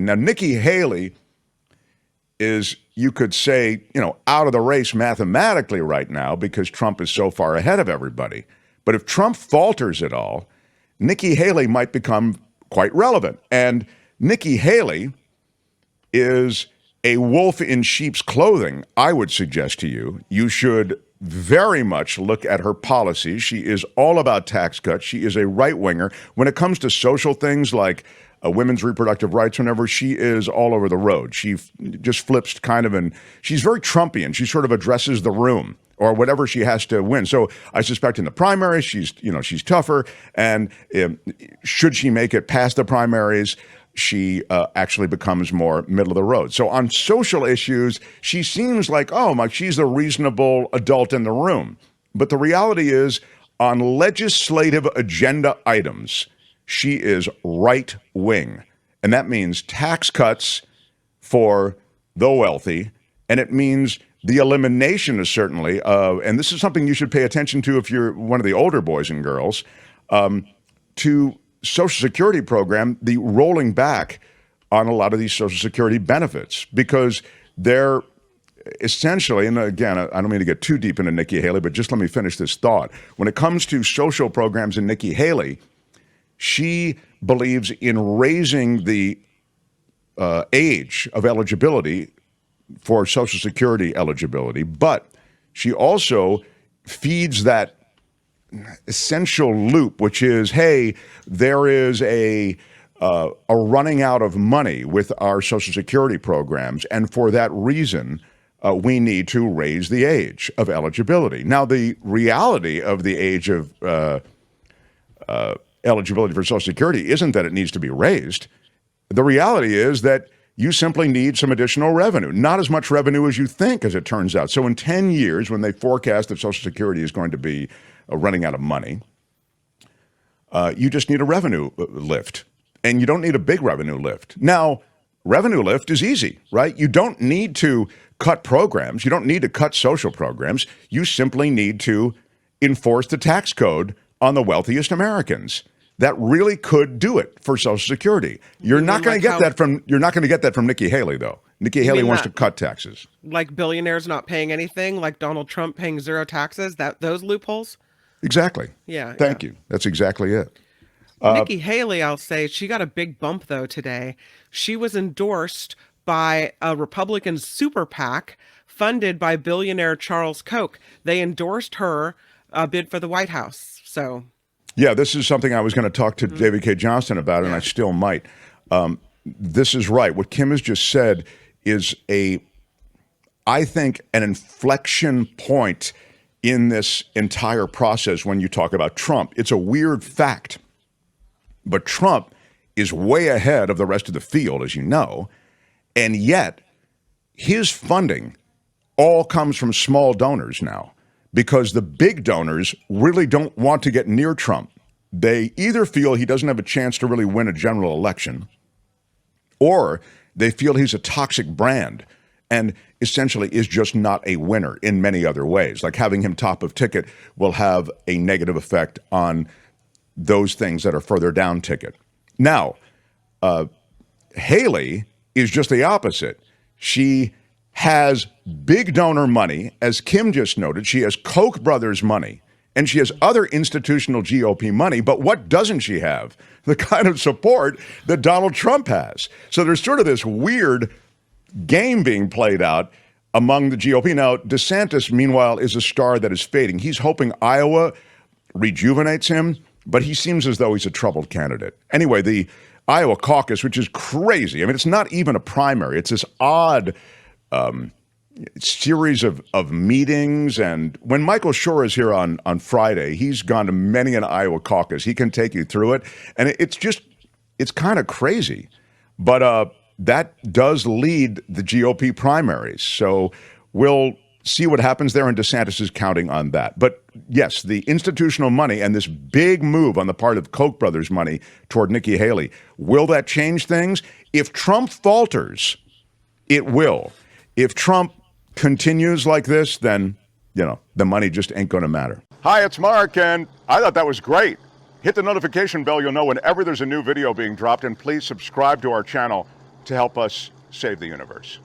Now, Nikki Haley is, you could say, out of the race mathematically right now because Trump is so far ahead of everybody. But if Trump falters at all, Nikki Haley might become quite relevant. And Nikki Haley is a wolf in sheep's clothing. I would suggest to you, you should very much look at her policies. She is all about tax cuts. She is a right-winger. When it comes to social things like women's reproductive rights, whenever, she is all over the road. She just flips kind of, and she's very Trumpian. She sort of addresses the room or whatever she has to win. So I suspect in the primaries, she's tougher. And should she make it past the primaries, she actually becomes more middle of the road. So on social issues, she seems like, she's the reasonable adult in the room. But the reality is, on legislative agenda items, she is right wing. And that means tax cuts for the wealthy. And it means the elimination, certainly, and this is something you should pay attention to if you're one of the older boys and girls, to Social Security program, the rolling back on a lot of these Social Security benefits, because they're essentially, and again, I don't mean to get too deep into Nikki Haley, but just let me finish this thought. When it comes to social programs in Nikki Haley, she believes in raising the age of eligibility for Social Security eligibility, but she also feeds that essential loop, which is, hey, there is a running out of money with our Social Security programs, and for that reason, we need to raise the age of eligibility. Now, the reality of the age of eligibility for Social Security isn't that it needs to be raised. The reality is that you simply need some additional revenue, not as much revenue as you think, as it turns out. So in 10 years, when they forecast that Social Security is going to be running out of money, you just need a revenue lift, and you don't need a big revenue lift. Now, revenue lift is easy, right? You don't need to cut programs. You don't need to cut social programs. You simply need to enforce the tax code on the wealthiest Americans. That really could do it for Social Security. You're not going to get that from Nikki Haley, though. Nikki Haley wants to cut taxes. Like billionaires not paying anything, like Donald Trump paying zero taxes, those loopholes? Exactly. Yeah. Thank you. That's exactly it. Nikki Haley, I'll say, she got a big bump, though, today. She was endorsed by a Republican super PAC funded by billionaire Charles Koch. They endorsed her bid for the White House. So, yeah, this is something I was going to talk to David K. Johnston about, and I still might. This is right. What Kim has just said is I think, an inflection point in this entire process when you talk about Trump. It's a weird fact, but Trump is way ahead of the rest of the field, as you know, and yet his funding all comes from small donors now, because the big donors really don't want to get near Trump. They either feel he doesn't have a chance to really win a general election, or they feel he's a toxic brand and essentially is just not a winner in many other ways. Like having him top of ticket will have a negative effect on those things that are further down ticket. Now, Haley is just the opposite. She has big donor money, as Kim just noted. She has Koch brothers money, and she has other institutional GOP money. But what doesn't she have? The kind of support that Donald Trump has. So there's sort of this weird game being played out among the GOP. Now, DeSantis, meanwhile, is a star that is fading. He's hoping Iowa rejuvenates him, but he seems as though he's a troubled candidate. Anyway, the Iowa caucus, which is crazy. I mean, it's not even a primary. It's this odd series of meetings. And when Michael Schor is here on Friday, he's gone to many an Iowa caucus. He can take you through it. And it's kind of crazy. But that does lead the GOP primaries. So we'll see what happens there, and DeSantis is counting on that. But yes, the institutional money and this big move on the part of Koch brothers money toward Nikki Haley, will that change things? If Trump falters, it will. If Trump continues like this, then, the money just ain't going to matter. Hi, it's Mark, and I thought that was great. Hit the notification bell. You'll know whenever there's a new video being dropped, and please subscribe to our channel. to help us save the universe.